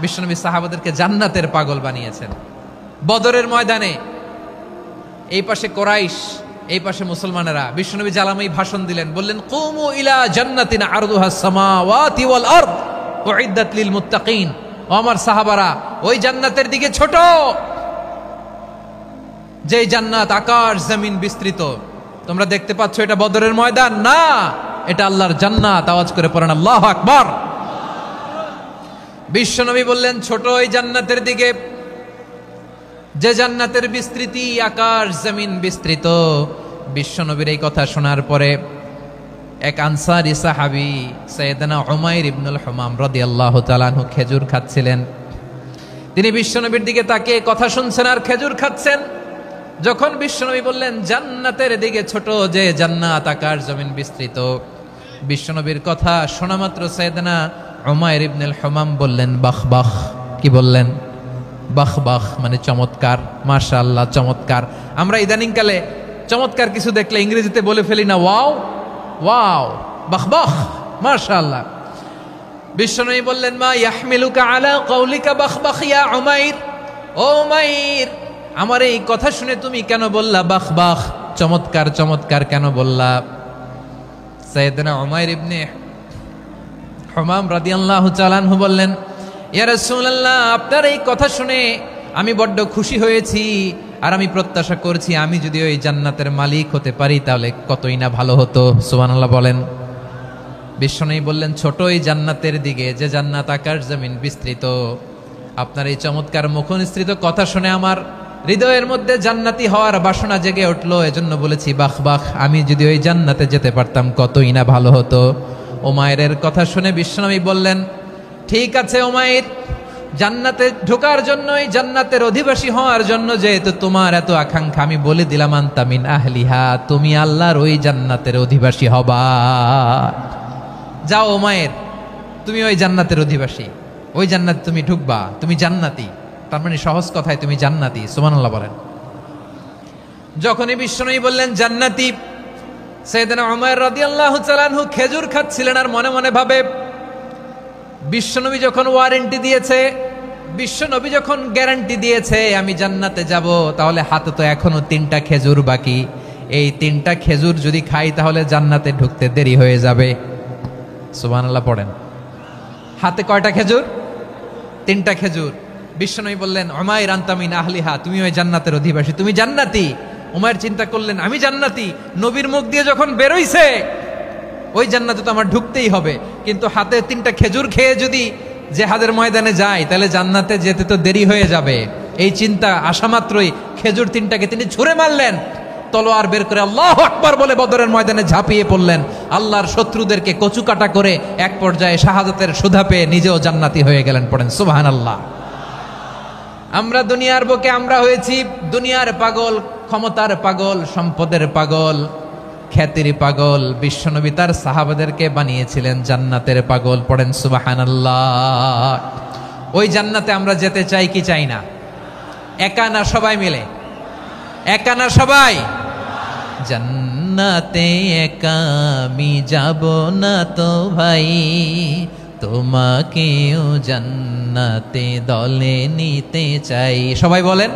বিশ্বনবী সাহাবাদেরকে জান্নাতের পাগল বানিয়েছেন। বদরের ময়দানে এই পাশে কোরাইশ, এই পাশে মুসলমানেরা। বিশ্বনবী জ্বালাময়ী ভাষণ দিলেন, বললেন কুমু ইলা জান্নাতিন আরদুহাস সামাওয়াতি ওয়াল আরদ উইদ্দাত লিল মুত্তাকিন। ও আমার সাহাবারা, ওই জান্নাতের দিকে ছোট, যে জান্নাত আকাশ জমিন বিস্তৃত। তোমরা দেখতে পাচ্ছ এটা বদরের ময়দান না, এটা আল্লাহর জান্নাত। আওয়াজ করে পড়েন আল্লাহু আকবার। বিশ্বনবী বললেন ছোট ওই জান্নাতের দিকে, যে জান্নাতের বিস্তৃতি আকাশ জমিন বিস্তৃত। বিশ্বনবীর এই কথা শোনার পরে এক আনসারী সাহাবী সাইয়েদনা উমাইর ইবনুল হুমাম রাদিয়াল্লাহু তাআলা আনহু খেজুর খাচ্ছিলেন। তিনি বিশ্বনবীর দিকে তাকিয়ে কথা শুনছেন আর খেজুর খাচ্ছেন। যখন বিশ্বনবী বললেন জান্নাতের দিকে ছোট, যে জান্নাত আকাশ জমিন বিস্তৃত, বিশ্বনবীর কথা শোনা মাত্র সাইয়েদনা উমাইর ইবনুল হুমাম বললেন বাহ বাহ। কি বললেন? বাহ বাহ, মানে চমৎকার, মাশাআল্লাহ, চমৎকার। আমরা ইদানিং কালে চমৎকার কিছু দেখলে ইংরেজিতে বলে ফেলি না ওয়াও ওয়াও, বাহ বাহ, মাশাআল্লাহ। বিশ্বনবী বললেন মা ইয়াহমিলুকা আলা কওলিকা বাহ বাহ ইয়া উমাইর। ও উমাইর, আমার এই কথা শুনে তুমি কেন বললা বাহ বাহ, চমৎকার চমৎকার কেন বললা? সাইয়েদনা উমাইর ইবনে হুমাম রাদিয়াল্লাহু তাআলা আনহু বললেন ইয়া রাসূলুল্লাহ, আপনার এই কথা শুনে আমি বড্ড খুশি হয়েছি, আর আমি প্রত্যাশা করছি আমি যদি ওই জান্নাতের মালিক হতে পারি তাহলে কতই না ভালো হতো। সুবহানাল্লাহ বলেন। বিশ্বনবী বললেন ছোট এই জান্নাতের দিকে, যে জান্নাত আকাশ জমিন বিস্তৃত। আপনার এই চমৎকার মুখনিসৃত কথা শুনে আমার হৃদয়ের মধ্যে জান্নাতি হওয়ার বাসনা জেগে উঠলো, এজন্য বলেছি বাহ বাহ, আমি যদি ওই জান্নাতে যেতে পারতাম কতই না ভালো হতো। উমাইরের কথা শুনে বিশ্বনবী বললেন ঠিক আছে উমাইর, জান্নাতে ঢোকার জন্য, এই জান্নাতের অধিবাসী হওয়ার জন্য যেহেতু তোমার এত আকাঙ্ক্ষা, আমি বলে দিলাম আনতা মিন আহলিহা, তুমি আল্লাহর ওই জান্নাতের অধিবাসী হবা। যাও উমাইর, তুমি ওই জান্নাতের অধিবাসী, ওই জান্নাতে তুমি ঢুকবা, তুমি জান্নাতি। তার মানে সহজ কথায় তুমি জান্নাতি। সুবহানাল্লাহ বলেন। যখনই বিশ্বনবী বললেন জান্নাতি, সাইয়েদনা উমাইর রাদিয়াল্লাহু তাআলা আনহু খেজুর খাচ্ছিলেন আর মনে মনে ভাবে বিশ্বনবী যখন ওয়ারেন্টি দিয়েছে, বিশ্বনবী যখন গ্যারান্টি দিয়েছে আমি জান্নাতে যাব, তাহলে হাতে তো এখনো 3টা খেজুর বাকি। এই 3টা খেজুর যদি খাই তাহলে জান্নাতে ঢুকতে দেরি হয়ে যাবে। সুবহানাল্লাহ পড়েন। হাতে কয়টা খেজুর? 3টা খেজুর। বিশ্বনবী বললেন উমাইর আনতা মিন আহলিহা, তুমি ওই জান্নাতের অধিবাসী, তুমি জান্নাতি। উমাইর চিন্তা করলেন আমি জান্নাতি, নবীর মুখ দিয়ে যখন বেরোইছে ওই জান্নাতে তো আমার ঢুকতেই হবে, কিন্তু হাতে 3টা খেজুর খেয়ে যদি জিহাদের ময়দানে যাই তাহলে জান্নাতে যেতে তো দেরি হয়ে যাবে। এই চিন্তা আসা মাত্রই খেজুর 3টাকে তিনি ছুঁড়ে মারলেন, তলোয়ার বের করে আল্লাহু আকবার বলে বদরের ময়দানে ঝাঁপিয়ে পড়লেন। আল্লাহর শত্রুদেরকে কচুকাটা করে এক পর্যায়ে শাহাদাতের সুধা পেয়ে নিজেও জান্নাতি হয়ে গেলেন। পড়েন সুবহানাল্লাহ। আমরা দুনিয়ার বুকে আমরা হয়েছি দুনিয়ার পাগল, ক্ষমতার পাগল, সম্পদের পাগল, খ্যাতির পাগল। বিশ্বনবী তার সাহাবাদেরকে বানিয়েছিলেন জান্নাতের পাগল। পড়েন সুবহানাল্লাহ। ওই জান্নাতে আমরা যেতে চাই কি চাই না? একা না সবাই মিলে? একা না সবাই? জান্নাতে একা আমি যাব না তো ভাই, তোমাকেও জান্নাতে দলে নিতে চাই। সবাই বলেন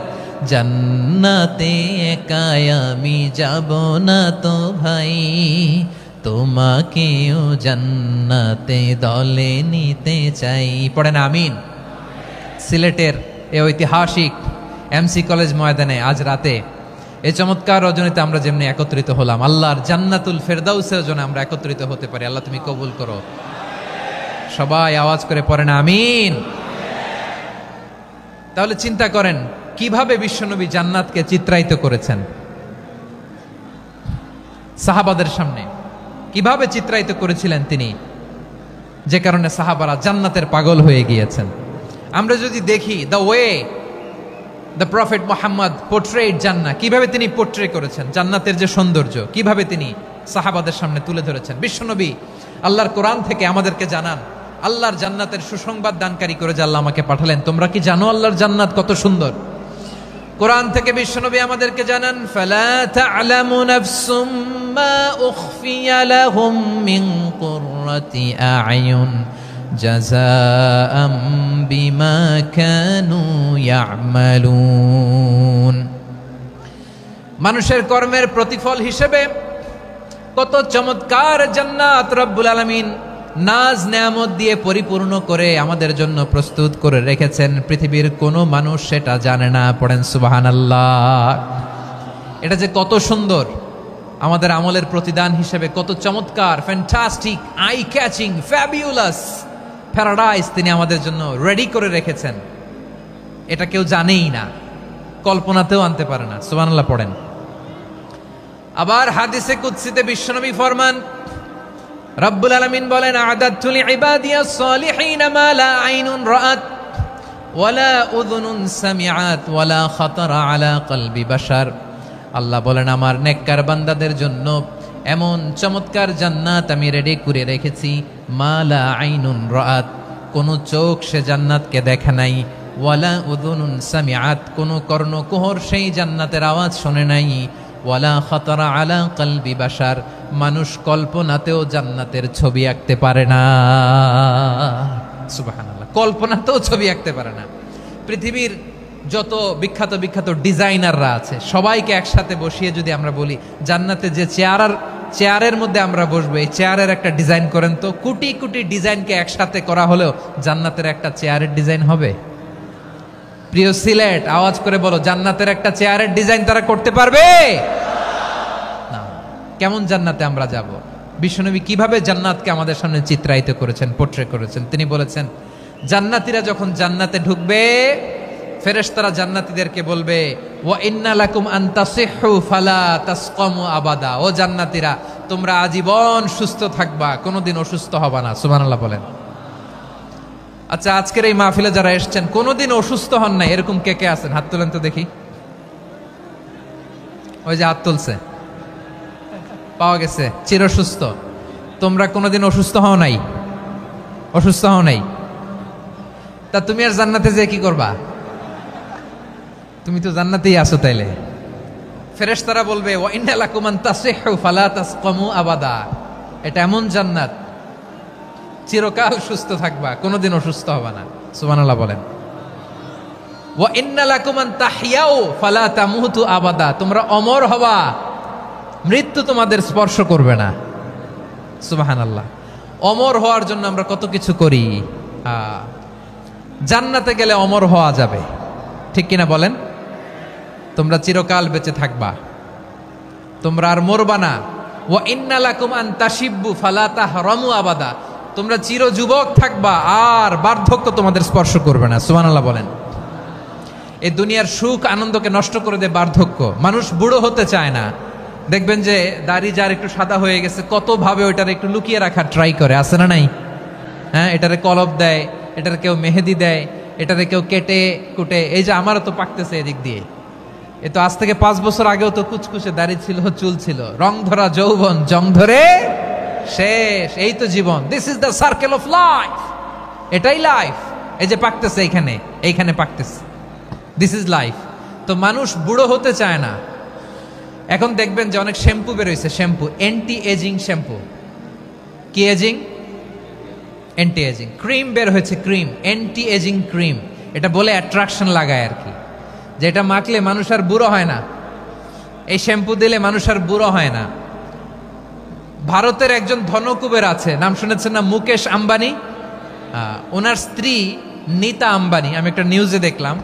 জান্নাতে একা আমি যাব না তো ভাই, তোমাকেও জান্নাতে দলে নিতে চাই। পড়েন আমিন। সিলেটের এই ঐতিহাসিক এমসি কলেজ ময়দানে আজ রাতে এই চমৎকার রজনীতে আমরা যেমনি একত্রিত হলাম, আল্লাহর জান্নাতুল ফেরদাউসের জন্য আমরা একত্রিত হতে পারি। আল্লাহ তুমি কবুল করো। সবাই আওয়াজ করে পড়েন আমিন। তাহলে চিন্তা করেন কিভাবে বিশ্বনবী জান্নাতকে চিত্রায়িত করেছেন সাহাবাদের সামনে, কিভাবে চিত্রায়িত করেছিলেন তিনি, যে কারণে সাহাবারা জান্নাতের পাগল হয়ে গিয়েছেন। আমরা যদি দেখি the way the prophet Muhammad portrait জান্নাত, কিভাবে তিনি পোর্ট্রে করেছেন জান্নাতের যে সৌন্দর্য, কিভাবে তিনি সাহাবাদের সামনে তুলে ধরেছেন। বিশ্বনবী আল্লাহর কোরআন থেকে আমাদেরকে জানান আল্লাহর জান্নাতের সুসংবাদ দানকারী করে যে আল্লাহ আমাকে পাঠালেন। তোমরা কি জানো আল্লাহর জান্নাত কত সুন্দর? কোরআন থেকে বিশ্বনবী আমাদেরকে জানান ফালা তা'লামু নাফসুম মা উখফিয়া লাহুম মিন কুররাতি আ'য়ুন জাযাআম বিমা কানু ইয়ামালুন। মানুষের কর্মের প্রতিফল হিসেবে কত চমৎকার জান্নাত রব্বুল আলামিন নাজ নেয়ামত দিয়ে পরিপূর্ণ করে আমাদের জন্য প্রস্তুত করে রেখেছেন। পৃথিবীর কোনো মানুষ সেটা জানে না। পড়েন সুবহানাল্লাহ। এটা যে কত সুন্দর, আমাদের আমলের প্রতিদান হিসেবে কত চমৎকার, fantastic, eye catching, fabulous paradise তিনি আমাদের জন্য রেডি করে রেখেছেন। এটা কেউ জানেই না, কল্পনাতেও আনতে পারে না। সুবহানাল্লাহ পড়েন। আবার হাদিসে কুদসিতে বিশ্বনবী ফরমান, রব্বুল আলামিন বলেন, আ'দাদতু লিইবাদিয়াস সালিহিন মা লা আইনুন রাআত ওয়ালা উযুনুন সামিআত ওয়ালা খাতারা আলা কলবি বাশার। আল্লাহ বলেন, আমার নেককার বান্দাদের জন্য এমন চমৎকার জান্নাত আমি রেডি করে রেখেছি, মা লা আইনুন রাআত, কোন চোখ সে জান্নাতকে দেখে নাই, ওয়ালা উযুনুন সামিআত, কোন কর্ণকুহর সেই জান্নাতের আওয়াজ শোনে নাই, ওয়ালা খাতারা আলা কলবি বাশার, মানুষ কল্পনাতেও জান্নাতের ছবি আঁকতে পারে না। সুবহানাল্লাহ, কল্পনাতেও ছবি আঁকতে পারে না। পৃথিবীর যত বিখ্যাত বিখ্যাত ডিজাইনাররা আছে সবাইকে একসাথে বসিয়ে যদি আমরা বলি জান্নাতে যে চেয়ারের মধ্যে আমরা বসবো, এই চেয়ারের একটা ডিজাইন করেন তো, কোটি কোটি ডিজাইনকে একসাথে করা হলেও জান্নাতের একটা চেয়ারের ডিজাইন হবে? প্রিয় সিলেট, আওয়াজ করে বলো, জান্নাতের একটা চেয়ারের ডিজাইন তারা করতে পারবে না। কেমন জান্নাতে আমরা যাব? বিশ্বনবী কিভাবে জান্নাতকে আমাদের সামনে চিত্রায়িত করেছেন, পোট্রে করেছেন। তিনি বলেছেন, জান্নাতীরা যখন জান্নাতে ঢুকবে, ফেরেশতারা জান্নাতীদেরকে বলবে, ওয়া ইন্না লাকুম আন তাসিহু ফালা তাসকামু আবাদা। ও জান্নাতীরা, তোমরা আজীবন সুস্থ থাকবা, কোনোদিন অসুস্থ হবা না। সুবহানাল্লাহ বলেন। আচ্ছা, আজকের এই মাহফিলে যারা এসেছেন কোনোদিন অসুস্থ হন নাই, এরকম কে কে আছেন? হাত তোলেন তো দেখি। ওই যে হাত তুলছে, পাওয়া গেছে, চিরসুস্থ। তোমরা কোনোদিন অসুস্থ হও নাই? অসুস্থ হও নাই? তা তুমি আর জান্নাতে যে কি করবা? তুমি তো জান্নাতেই আছো। তাইলে ফেরেশতারা বলবে, ওয়া ইন্না লাকুম আন তাসিহু ফালা তাসকামু আবাদা। এটা এমন জান্নাত, চিরকাল সুস্থ থাকবা, কোনোদিন অসুস্থ হবে না। সুবহানাল্লাহ বলেন। ওয়া ইন্না লাকুম আন তাহইয়াউ ফালা তামুতু আবাদা। তোমরা অমর হবা, মৃত্যু তোমাদের স্পর্শ করবে না। সুবহানাল্লাহ। অমর হওয়ার জন্য আমরা কত কিছু করি। জান্নাতে গেলে অমর হওয়া যাবে, ঠিক কিনা বলেন? তোমরা চিরকাল বেঁচে থাকবা, তোমরা আর মরবা না। ওয়া ইন্না লাকুম আন তাশিব্বু ফালা তাহরামু আবাদা। তোমরা চির যুবক থাকবা, আর বার্ধক্য তোমাদের স্পর্শ করবে না। সুবহানাল্লাহ বলেন। এই দুনিয়ার সুখ আনন্দকে নষ্ট করে দেয় বার্ধক্য। মানুষ বুড়ো হতে চায় না। দেখবেন যে দাড়ি যার একটু সাদা হয়ে গেছে, কত ভাবে ওইটার একটু লুকিয়ে রাখার ট্রাই করে, আছে না নাই? হ্যাঁ, এটারে কলপ দেয়, এটার কেউ মেহেদি দেয়, এটারে কেউ কেটে কুটে। এই যে আমারও তো পাকতেছে এদিক দিয়ে, এ তো আজ থেকে 5 বছর আগেও তো কুচকুচে দাড়ি ছিল, চুল ছিল, রং ধরা যৌবন, জং ধরে শেষ। এই তো জীবন। This is the circle of life. এটাই লাইফ। এই যে পাকতেছে এইখানে পাকতেছে, দিস ইজ লাইফ। তো মানুষ বুড়ো হতে চায় না। এখন দেখবেন যে অনেক শ্যাম্পু বেরোইছে, শ্যাম্পু, অ্যান্টি এজিং শ্যাম্পু। কি এজিং? Anti ageing. ক্রিম বের হয়েছে, ক্রিম, অ্যান্টি এজিং ক্রিম। এটা বলে অ্যাট্রাকশন লাগায় আর কি, যে এটা মাখলে মানুষ আর বুড়ো হয় না, এই শ্যাম্পু দিলে মানুষ আর বুড়ো হয় না। ভারতের একজন ধনকুবের আছে, নাম শুনেছেন না? মুকেশ আম্বানি। ওনার স্ত্রী নীতা আম্বানি, আমি একটা নিউজে দেখলাম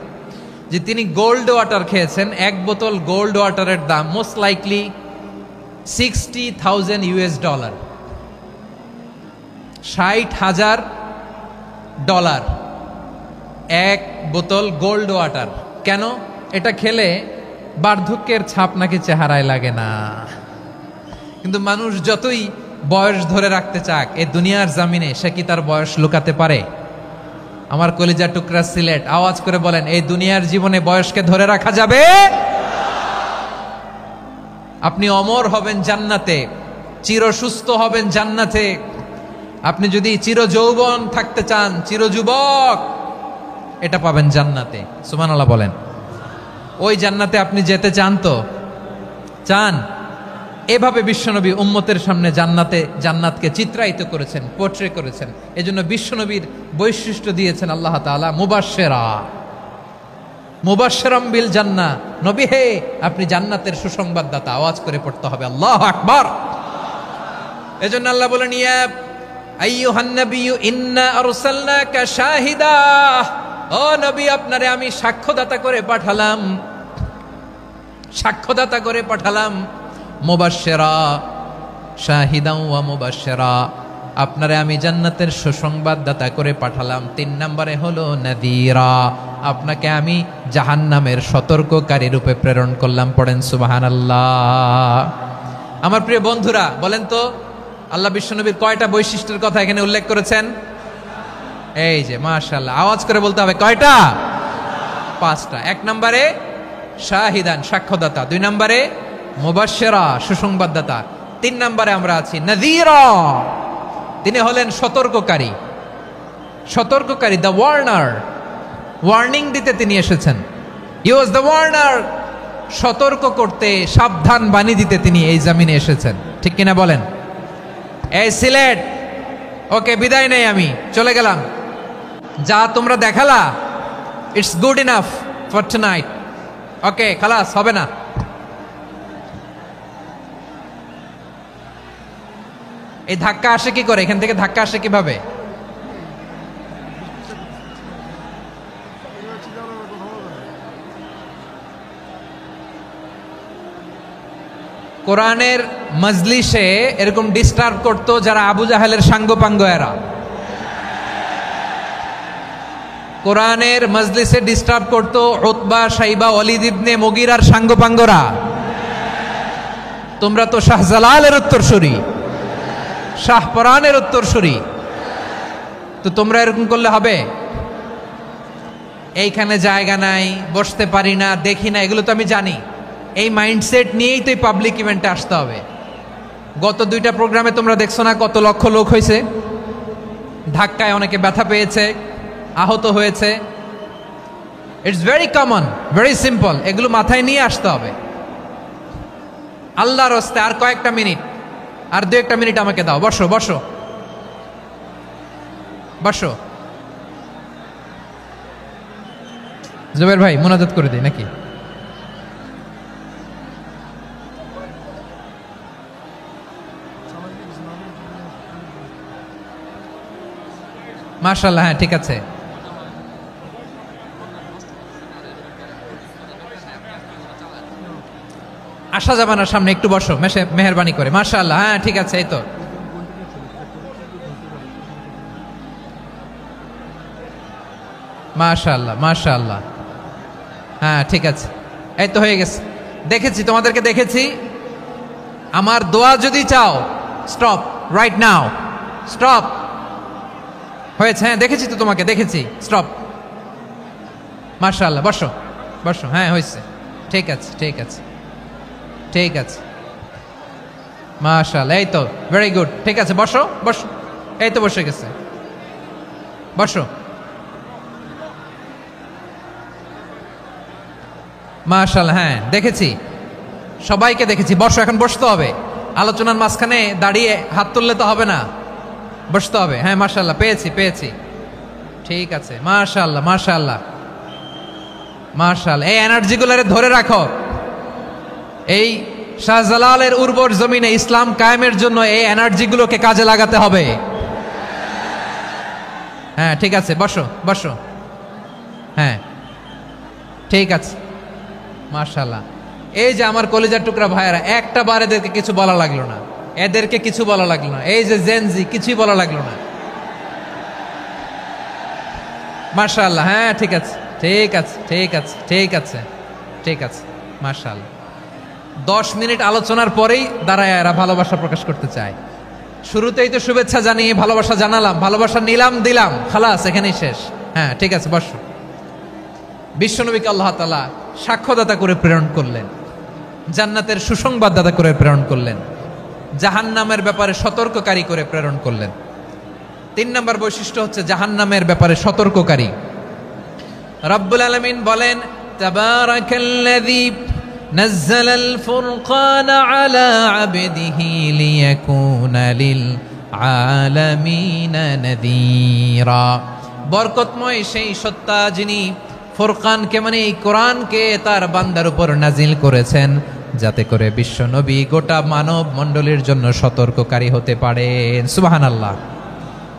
যে তিনি গোল্ড ওয়াটার খেয়েছেন। 1 বোতল গোল্ড ওয়াটারের দাম মোস্ট লাইকলি $60,000 $60,000 1 বোতল গোল্ড ওয়াটার। কেন? এটা খেলে বার্ধক্যের ছাপ নাকি চেহারায় লাগে না। কিন্তু মানুষ যতই বয়স ধরে রাখতে চাক, এই দুনিয়ার জামিনে সে কি তার বয়স লুকাতে পারে? আমার কলিজা টুকরা সিলেট, আওয়াজ করে বলেন, এই দুনিয়ার জীবনে বয়সকে ধরে রাখা যাবে? আপনি অমর হবেন জান্নাতে, চির সুস্থ হবেন জান্নাতে। আপনি যদি চির যৌবন থাকতে চান, চির যুবক, এটা পাবেন জান্নাতে। সুবহানাল্লাহ বলেন। ওই জান্নাতে আপনি যেতে চান তো? চান? এভাবে বিশ্বনবী উম্মতের সামনে জান্নাতকে চিত্রায়িত করেছেন, পোর্ট্রে করেছেন। এজন্য বিশ্বনবীর বৈশিষ্ট্য দিয়েছেন আল্লাহ তাআলা মুবাশশিরাম বিল জান্নাহ। নবী হে, আপনি জান্নাতের সুসংবাদদাতা। আওয়াজ করে পড়তে হবে আল্লাহু আকবার। এজন্য আল্লাহ বলেন, ইয়া আইয়ুহান নাবিয়্যু ইন্না আরসালনাকা শাহিদা, ও নবী আপনারে আমি সাক্ষ্যদাতা করে পাঠালাম। মুবাশশিরা শাহিদাও ওয়া মুবাশশিরা, আপনারে আমি জান্নাতের সুসংবাদদাতা করে পাঠালাম। 3 নম্বরে হলো নাযীরা, আপনাকে আমি জাহান্নামের সতর্ককারী রূপে প্রেরণ করলাম। পড়েন সুবহানাল্লাহ। আমার প্রিয় বন্ধুরা, বলেন তো আল্লাহ বিশ্বনবীর কয়টা বৈশিষ্ট্যের কথা এখানে উল্লেখ করেছেন? এই যে মাশাআল্লাহ, আওয়াজ করে বলতে হবে কয়টা? 5টা। 1 নম্বরে শাহিদান, সাক্ষ্যদাতা। 2 নম্বরে মুবাশশিরা, সুসংবাদদাতা। 3 নম্বরে আমরা আছি নাযীরা, তিনি হলেন সতর্ককারী। দ্য ওয়ার্নার, ওয়ার্নিং দিতে তিনি এসেছেন। হি ওয়াজ দ্য ওয়ার্নার, সতর্ক করতে, সাবধান বাণী দিতে তিনি এই জমিনে এসেছেন। ঠিক কিনা বলেন? এই সিলেট, ওকে বিদায় নেই, আমি চলে গেলাম। যা তোমরা দেখালা, it's good enough for tonight. Okay, খালাস, হবে না। এই ধাক্কা আসে কি করে? এখান থেকে ধাক্কা আসে কিভাবে? কোরআনের মজলিসে এরকম ডিস্টার্ব করতো যারা আবু জাহেলের সাঙ্গপাঙ্গ এরা। কোরআনের মজলিসে ডিস্টার্ব করতো উতবা, শাইবা, ওয়ালিদ ইবনে মুগীরার সাঙ্গপাঙ্গরা। তোমরা তো শাহজালালের উত্তরসূরি, শাহপরানের উত্তরসূরি, তো তোমরা এরকম করলে হবে? এইখানে জায়গা নাই, বসতে পারি না, দেখি না, এগুলো তো আমি জানি। এই মাইন্ডসেট নিয়েই তো এই পাবলিক ইভেন্টে আসতে হবে। গত 2টা প্রোগ্রামে তোমরা দেখছো না কত লক্ষ লোক হয়েছে? ধাক্কায় অনেকে ব্যথা পেয়েছে, আহত হয়েছে। It's very common, very simple. এগুলো মাথায় নিয়ে আসতে হবে। আল্লাহর রাস্তায় আর কয়েকটা মিনিট, আর 2-1টা মিনিট আমাকে দাও। বসো বসো বসো। জুবের ভাই মুনাজাত করে দিই নাকি? মাশাআল্লাহ, হ্যাঁ ঠিক আছে। আসা যাবে না সামনে, একটু বসো মেহেরবানি করে। মাশাআল্লাহ, হ্যাঁ ঠিক আছে। এই তো মাশাআল্লাহ, মাশাআল্লাহ, হ্যাঁ ঠিক আছে। এই তো হয়ে গেছে। দেখেছি, তোমাদেরকে দেখেছি। আমার দোয়া যদি চাও, স্টপ রাইট নাও, স্টপ। হয়েছে? হ্যাঁ দেখেছি তো, তোমাকে দেখেছি। স্টপ। মাশাআল্লাহ, বসো বসো। হ্যাঁ হয়েছে, ঠিক আছে ঠিক আছে ঠিক আছে। মাশাআল্লাহ, এই তো ভেরি গুড। ঠিক আছে, বসো বসো। এই তো বসে গেছে, বসো। মাশাআল্লাহ, হ্যাঁ দেখেছি, সবাইকে দেখেছি। বসো, এখন বসতে হবে। আলোচনার মাঝখানে দাঁড়িয়ে হাত তুললে তো হবে না, বসতে হবে। হ্যাঁ মাশাআল্লাহ, পেয়েছি। ঠিক আছে, মাশাআল্লাহ মাশাআল্লাহ মাশাআল্লাহ। এই এনার্জিগুলোরে ধরে রাখো। এই শাহজালালের উর্বর জমিনে ইসলাম কায়েমের জন্য এই এনার্জিগুলোকে কাজে লাগাতে হবে। হ্যাঁ ঠিক আছে, বসো বসো। হ্যাঁ ঠিক আছে, মাশাআল্লাহ। এই যে আমার কলিজার টুকরা ভাইয়েরা, একটা বার এদেরকে কিছু বলা লাগলো না, এই যে জেনজি, কিছুই বলা লাগলো না। মাশাআল্লাহ, হ্যাঁ ঠিক আছে ঠিক আছে ঠিক আছে ঠিক আছে ঠিক আছে। মাশাআল্লাহ। 10 মিনিট আলোচনার পরেই দাঁড়ায় এরা ভালোবাসা প্রকাশ করতে চায়। শুরুতেই তো শুভেচ্ছা জানিয়ে ভালোবাসা জানালাম, ভালোবাসা নিলাম, দিলাম, খালাস, এখানেই শেষ। হ্যাঁ ঠিক আছে, বসো। বিশ্বনবীকে আল্লাহ তাআলা সাক্ষ্যদাতা করে প্রেরণ করলেন, জান্নাতের সুসংবাদদাতা করে প্রেরণ করলেন, জাহান্নামের ব্যাপারে সতর্ককারী করে প্রেরণ করলেন। 3 নম্বর বৈশিষ্ট্য হচ্ছে জাহান্নামের ব্যাপারে সতর্ককারী। রব্বুল আলামিন বলেন, তাবারাকাল্লাযী নাজ্জালাল ফুরকান আলা আবদিহি লিয়াকুনা লিল আলামিনা নাযীরা। বরকতময় সেই সত্তা যিনি ফুরকানকে মানে এই কোরআনকে তার বান্দার উপর নাজিল করেছেন, যাতে করে বিশ্ব নবী গোটা মানব মণ্ডলীর জন্য সতর্ককারী হতে পারেন। সুবহানাল্লাহ।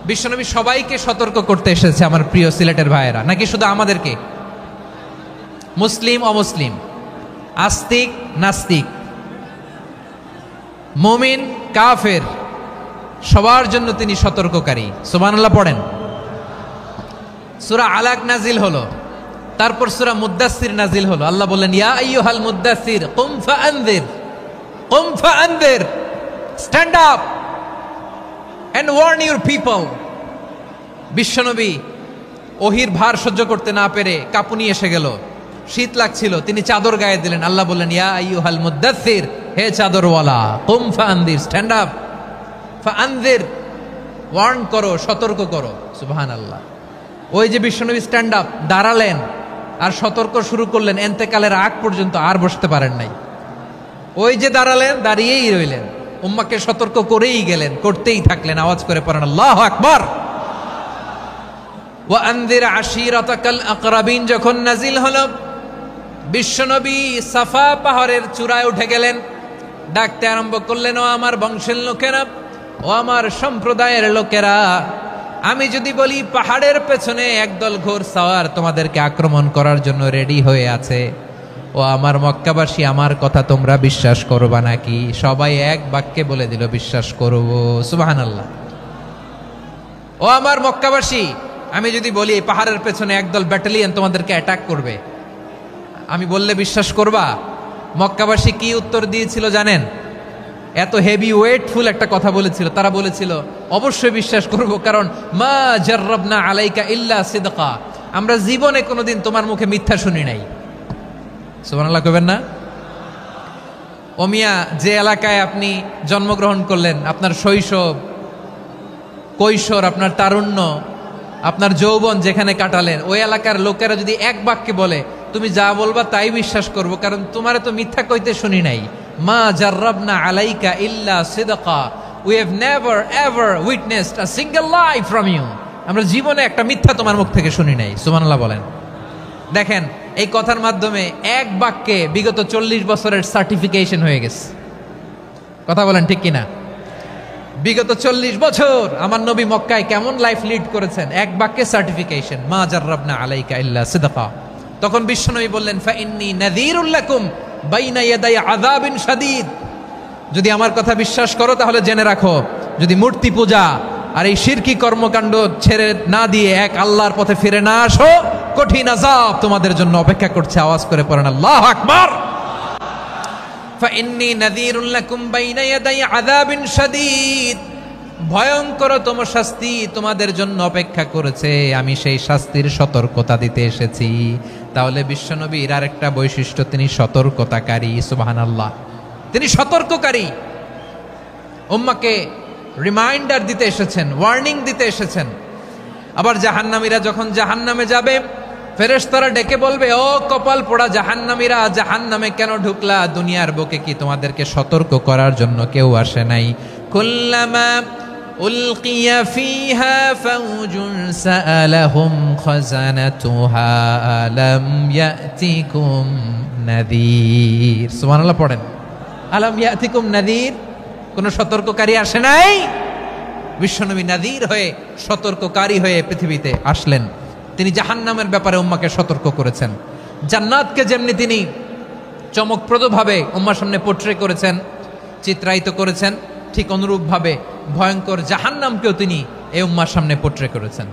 বিশ্বনবী সবাইকে সতর্ক করতে এসেছে আমার প্রিয় সিলেটের ভাইয়েরা, নাকি শুধু আমাদেরকে? মুসলিম অমুসলিম, আস্তিক নাস্তিক, মুমিন কাফের, সবার জন্য তিনি সতর্ককারী। সুবহানাল্লাহ পড়েন। সূরা আলাক নাজিল হলো, তারপর সূরা মুদ্দাসসির নাজিল হলো। আল্লাহ বললেন, ইয়া আইয়ুহাল মুদ্দাসসির কুম ফাআনযির, কুম ফাআনযির, stand up and warn your people. বিশ্বনবী ওহির ভার সহ্য করতে না পেরে কাঁপুনি এসে গেল, শীত লাগছিল, তিনি চাদর গায়ে দিলেন। আল্লাহ বললেন, ইয়া আইয়ুহাল মুদ্দাসসির, হে চাদরওয়ালা, কুম ফাআনযির, স্ট্যান্ড আপ, ফাআনযির, ওয়ার্ন করো, সতর্ক করো। সুবহানাল্লাহ। ওই যে বিশ্বনবী স্ট্যান্ড আপ, দাঁড়ালেন আর সতর্ক শুরু করলেন, এন্তেকালের আগ পর্যন্ত আর বসতে পারেন নাই। ওই যে দাঁড়ালেন, দাঁড়িয়েই রইলেন, উম্মাকে সতর্ক করেই গেলেন, করতেই থাকলেন। আওয়াজ করে পড়েন আল্লাহু আকবার। ওয়া আনযির আশীরাতাকাল আকরাবিন যখন নাজিল হলো, বিশ্বনবী সাফা পাহাড়ের চূড়ায় উঠে গেলেন, ডাকতে আরম্ভ করলেন, ও আমার বংশের লোকেরা, ও আমার সম্প্রদায়ের লোকেরা, আমি যদি বলি পাহাড়ের পেছনে একদল ঘোড়সাওয়ার তোমাদেরকে আক্রমণ করার জন্য রেডি হয়ে আছে, ও আমার মক্কাবাসী, আমার কথা তোমরা বিশ্বাস করবা নাকি? সবাই এক বাক্যে বলে দিল, বিশ্বাস করব। সুবহানাল্লাহ। ও আমার মক্কাবাসী, আমি যদি বলি এই পাহাড়ের পেছনে একদল ব্যাটালিয়ন তোমাদেরকে অ্যাটাক করবে, আমি বললে বিশ্বাস করবা? মক্কাবাসী কি উত্তর দিয়েছিল জানেন? এত হেভি ওয়েটফুল একটা কথা বলেছিল। তারা বলেছিল, অবশ্যই বিশ্বাস করব, কারণ মা জাররাবনা আলাইকা ইল্লা সিদকা, আমরা জীবনে কোনোদিন তোমার মুখে মিথ্যা শুনি নাই। সুবহানাল্লাহ কইবেন না? ও মিয়া, যে এলাকায় আপনি জন্মগ্রহণ করলেন, আপনার শৈশব, কৈশোর, আপনার তারুণ্য, আপনার যৌবন যেখানে কাটালেন, ওই এলাকার লোকেরা যদি এক বাক্যে বলে তুমি যা বলবা তাই বিশ্বাস করব, কারণ তোমারে তো মিথ্যা কইতে শুনি নাই। মা জাররাবনা আলাইকা ইল্লা সিদকা, we have never ever witnessed a single lie from you, আমরা জীবনে একটা মিথ্যা তোমার মুখ থেকে শুনি নাই। সুবহানাল্লাহ বলেন। দেখেন, এই কথার মাধ্যমে এক বাক্যে বিগত 40 বছরের সার্টিফিকেশন হয়ে গেছে। কথা বলেন ঠিক কিনা? বিগত 40 বছর আমার নবী মক্কায় কেমন লাইফ লিড করেছেন, এক বাক্যে সার্টিফিকেশন, মা জাররাবনা আলাইকা ইল্লা সিদকা। তখন বিশ্বনবী বললেন, ফাইন্নী নাযীরুল লাকুম বাইনা ইয়াদাই আযাবিন শাদীদ, যদি আমার কথা বিশ্বাস করো তাহলে জেনে রাখো, যদি মূর্তি পূজা আর এই শিরকি কর্মকাণ্ড ছেড়ে না দিয়ে এক আল্লাহর পথে ফিরে না আসো, কঠিন আযাব তোমাদের জন্য অপেক্ষা করছে। আওয়াজ করে পড়েন আল্লাহু আকবার। ফাইন্নী নাযীরুল লাকুম বাইনা ইয়াদাই আযাবিন শাদীদ, ভয়ঙ্করতম শাস্তি তোমাদের জন্য অপেক্ষা করেছে, আমি সেই শাস্তির সতর্কতা দিতে এসেছি। তাহলে বিশ্বনবীর আরেকটা বৈশিষ্ট্য, তিনি সতর্কতাকারী। সুবহানাল্লাহ। তিনি সতর্ককারী, উম্মাকে রিমাইন্ডার দিতে এসেছেন, ওয়ার্নিং দিতে এসেছেন। আবার জাহান্নামীরা যখন জাহান্নামে যাবে, ফেরেশতারা ডেকে বলবে, ও কপাল পোড়া জাহান্নামীরা, জাহান্নামে কেন ঢুকলা? দুনিয়ার বুকে কি তোমাদেরকে সতর্ক করার জন্য কেউ আসে নাই? কুল্লামা উলকিয়া ফিহা ফাউজুন সাআলাহুম খাযানাতুহা আলাম ইয়াতিকুম নাযীর। সুবহানাল্লাহ পড়েন। আলাম ইয়াতিকুম নাযীর, কোন সতর্ককারী আসে নাই? বিশ্বনবী নাযীর হয়ে, সতর্ককারী হয়ে পৃথিবীতে আসলেন। তিনি জাহান্নামের ব্যাপারে উম্মাকে সতর্ক করেছেন। জান্নাতকে যেমনি তিনি চমকপ্রদভাবে উম্মার সামনে পোট্রে করেছেন, চিত্রায়িত করেছেন, ঠিক অনুরূপভাবে ভয়ঙ্কর জাহান্নামকেও তিনি এই উম্মার সামনে পোট্রে করেছেন।